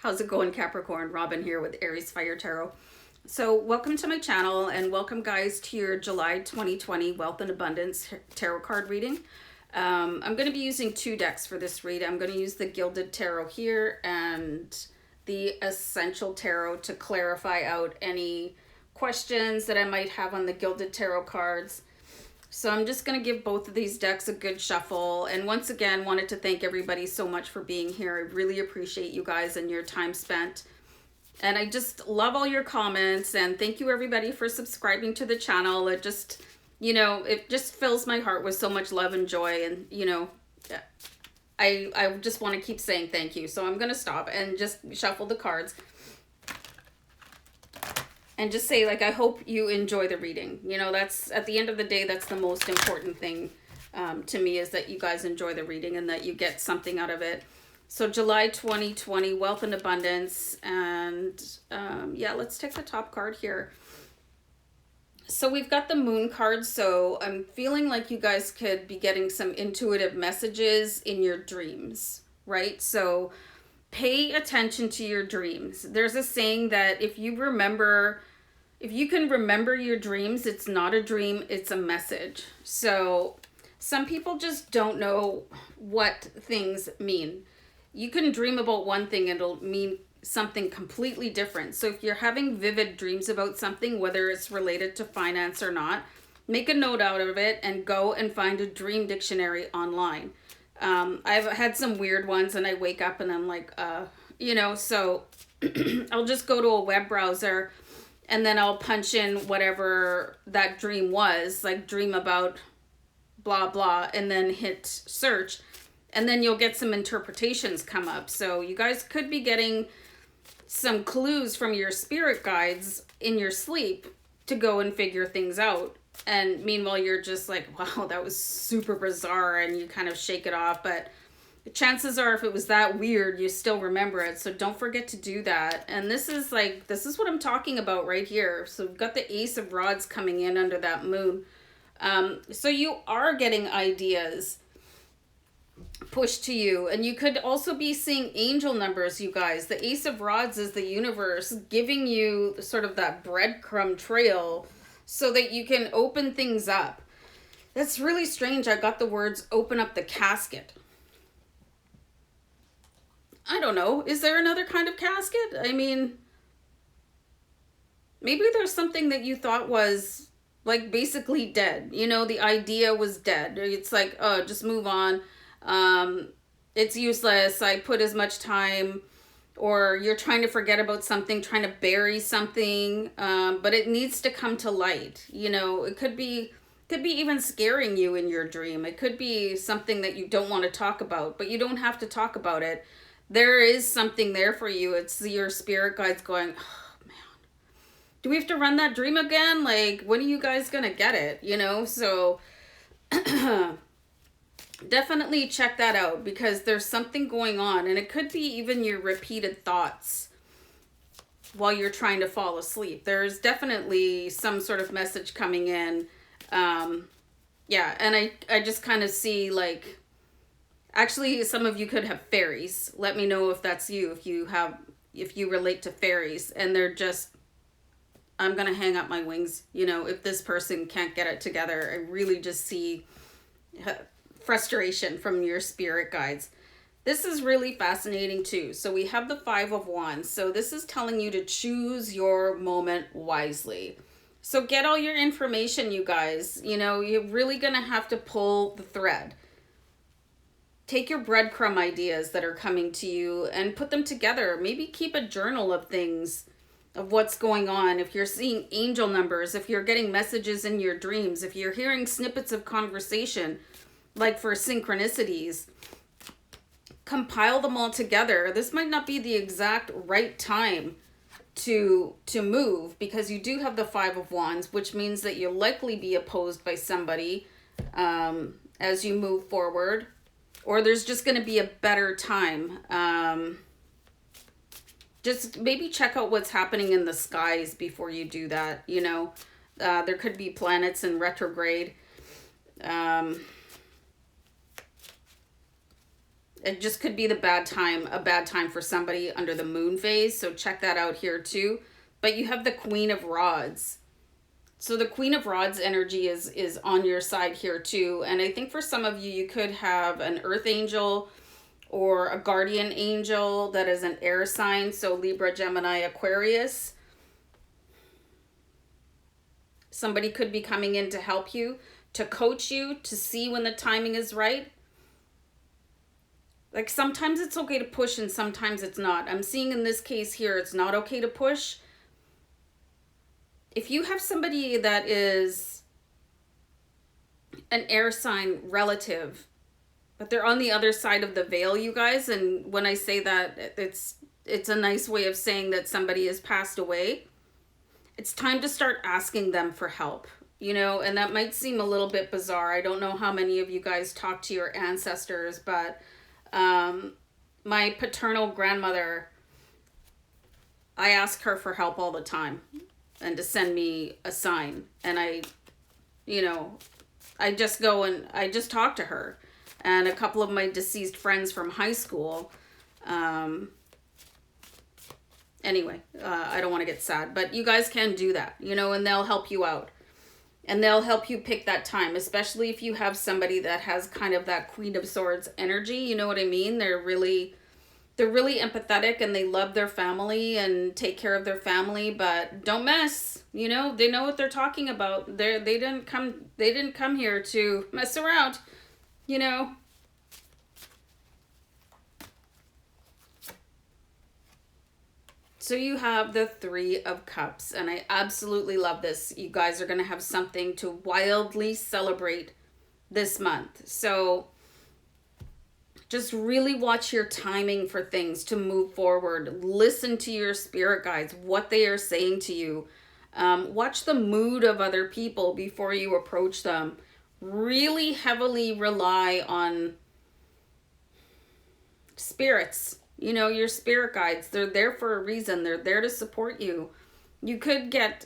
How's it going, Capricorn? Robin here with Aries Tarot. So welcome to my channel, and welcome guys to your July 2020 Wealth and Abundance Tarot card reading. I'm going to be using two decks for this read. I'm going to use the Gilded Tarot here and the Essential Tarot to clarify out any questions that I might have on the Gilded Tarot cards. So I'm just going to give both of these decks a good shuffle. And once again, wanted to thank everybody so much for being here. I really appreciate you guys and your time spent. And I just love all your comments. And thank you everybody for subscribing to the channel. It just, it just fills my heart with so much love and joy. And, I just want to keep saying thank you. So I'm going to stop and just shuffle the cards. And just say, I hope you enjoy the reading. That's, at the end of the day, that's the most important thing to me, is that you guys enjoy the reading and that you get something out of it. So July 2020, Wealth and Abundance. And yeah, let's take the top card here. So we've got the Moon card. So I'm feeling like you guys could be getting some intuitive messages in your dreams, right? So pay attention to your dreams. There's a saying that if you can remember your dreams, it's not a dream, it's a message. So some people just don't know what things mean. You can dream about one thing and it'll mean something completely different. So if you're having vivid dreams about something, whether it's related to finance or not, make a note out of it and go and find a dream dictionary online. I've had some weird ones and I wake up and I'm like, so I'll just go to a web browser and then I'll punch in whatever that dream was, like dream about blah, blah, and then hit search. And then you'll get some interpretations come up. So you guys could be getting some clues from your spirit guides in your sleep to go and figure things out. And meanwhile, you're just like, wow, that was super bizarre, and you kind of shake it off. But the chances are, if it was that weird, you still remember it. So don't forget to do that. And this is what I'm talking about right here. So we've got the Ace of Rods coming in under that moon. So you are getting ideas pushed to you. And you could also be seeing angel numbers, you guys. The Ace of Rods is the universe giving you sort of that breadcrumb trail so that you can open things up. That's really strange. I got the words open up the casket. I don't know. Is there another kind of casket? I mean, maybe there's something that you thought was basically dead. The idea was dead. It's like, oh, just move on. It's useless. I put as much time. Or you're trying to forget about something, trying to bury something, but it needs to come to light. It could be even scaring you in your dream. It could be something that you don't want to talk about, but you don't have to talk about it. There is something there for you. It's your spirit guides going, oh, man, do we have to run that dream again? When are you guys going to get it? So definitely check that out, because there's something going on, and it could be even your repeated thoughts while you're trying to fall asleep. There's definitely some sort of message coming in. Yeah, and I just kind of see actually some of you could have fairies. Let me know if that's you, if you relate to fairies, and they're just, I'm gonna hang up my wings, if this person can't get it together. I really just see frustration from your spirit guides. This is really fascinating too. So we have the Five of Wands. So this is telling you to choose your moment wisely. So get all your information, you guys. You're really going to have to pull the thread. Take your breadcrumb ideas that are coming to you and put them together. Maybe keep a journal of things, of what's going on. If you're seeing angel numbers, if you're getting messages in your dreams, if you're hearing snippets of conversation, for synchronicities, compile them all together. This might not be the exact right time to move, because you do have the Five of Wands, which means that you'll likely be opposed by somebody as you move forward, or there's just going to be a better time. Just maybe check out what's happening in the skies before you do that. There could be planets in retrograde. It just could be a bad time for somebody under the moon phase. So check that out here too. But you have the Queen of Rods. So the Queen of Rods energy is on your side here too. And I think for some of you, you could have an earth angel or a guardian angel that is an air sign. So Libra, Gemini, Aquarius. Somebody could be coming in to help you, to coach you, to see when the timing is right. Like sometimes it's okay to push and sometimes it's not. I'm seeing in this case here, it's not okay to push. If you have somebody that is an air sign relative, but they're on the other side of the veil, you guys, and when I say that, it's a nice way of saying that somebody has passed away. It's time to start asking them for help, you know, and that might seem a little bit bizarre. I don't know how many of you guys talk to your ancestors, but my paternal grandmother, I ask her for help all the time and to send me a sign. And I just go and I just talk to her. And a couple of my deceased friends from high school, anyway, I don't want to get sad, but you guys can do that, you know, and they'll help you out. And they'll help you pick that time, especially if you have somebody that has kind of that Queen of Swords energy. You know what I mean? They're really empathetic and they love their family and take care of their family, but don't mess. You know, they know what they're talking about. They didn't come here to mess around, you know. So you have the Three of Cups, and I absolutely love this. You guys are going to have something to wildly celebrate this month. So just really watch your timing for things to move forward. Listen to your spirit guides, what they are saying to you. Watch the mood of other people before you approach them. Really heavily rely on spirits. You know, your spirit guides, they're there for a reason. They're there to support you. You could get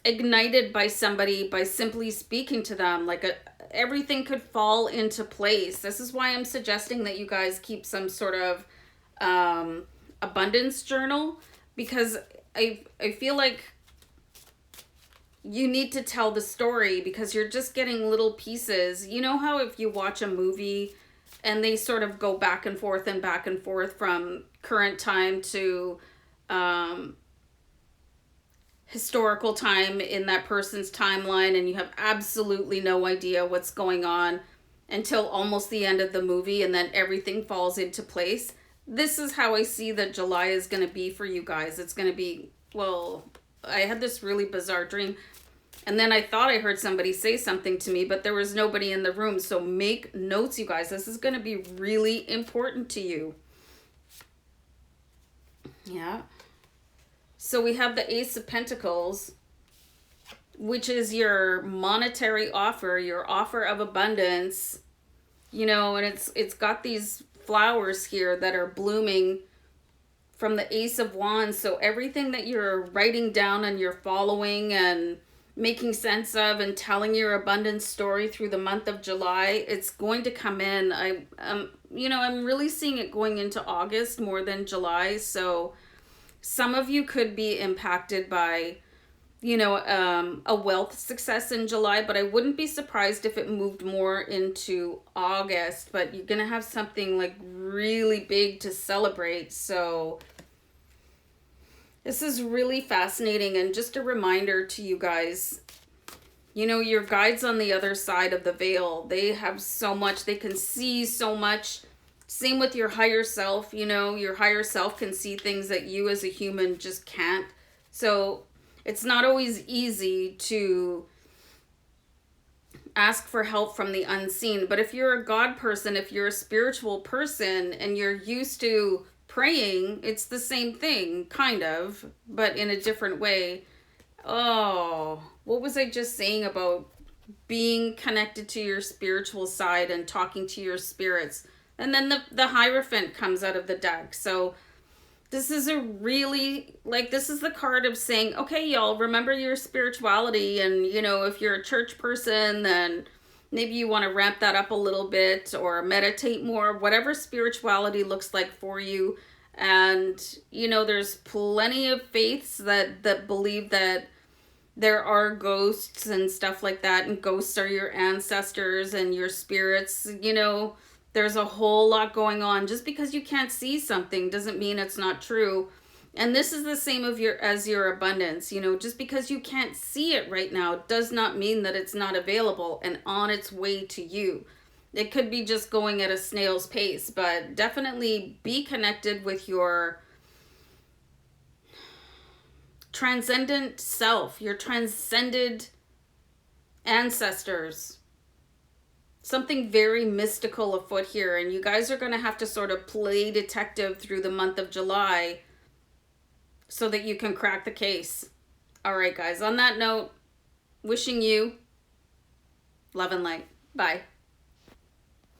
ignited by somebody by simply speaking to them. Like everything could fall into place. This is why I'm suggesting that you guys keep some sort of abundance journal, because I feel like you need to tell the story because you're just getting little pieces. You know how if you watch a movie and they sort of go back and forth from current time to historical time in that person's timeline, and you have absolutely no idea what's going on until almost the end of the movie, and then everything falls into place. This is how I see that July is going to be for you guys. It's going to be, well, I had this really bizarre dream. And then I thought I heard somebody say something to me, but there was nobody in the room. So make notes, you guys. This is going to be really important to you. Yeah. So we have the Ace of Pentacles, which is your monetary offer, your offer of abundance. You know, and it's got these flowers here that are blooming from the Ace of Wands. So everything that you're writing down and you're following and making sense of and telling your abundance story through the month of July, it's going to come in. I'm really seeing it going into August more than July. So some of you could be impacted by, a wealth success in July, but I wouldn't be surprised if it moved more into August. But you're going to have something like really big to celebrate. So this is really fascinating, and just a reminder to you guys, your guides on the other side of the veil, they have so much, they can see so much. Same with your higher self, your higher self can see things that you as a human just can't. So it's not always easy to ask for help from the unseen. But if you're a God person, if you're a spiritual person and you're used to praying, it's the same thing, kind of, but in a different way. Oh, what was I just saying about being connected to your spiritual side and talking to your spirits? And then the Hierophant comes out of the deck. So this is this is the card of saying, okay, y'all, remember your spirituality. And, if you're a church person, then Maybe you want to ramp that up a little bit or meditate more, whatever spirituality looks like for you. And, you know, there's plenty of faiths that believe that there are ghosts and stuff like that, and ghosts are your ancestors and your spirits. You know, there's a whole lot going on. Just because you can't see something doesn't mean it's not true. And this is the same of as your abundance. You know, just because you can't see it right now does not mean that it's not available and on its way to you. It could be just going at a snail's pace, but definitely be connected with your transcendent self, your transcended ancestors. Something very mystical afoot here, and you guys are going to have to sort of play detective through the month of July so that you can crack the case. All right, guys, on that note, wishing you love and light. Bye.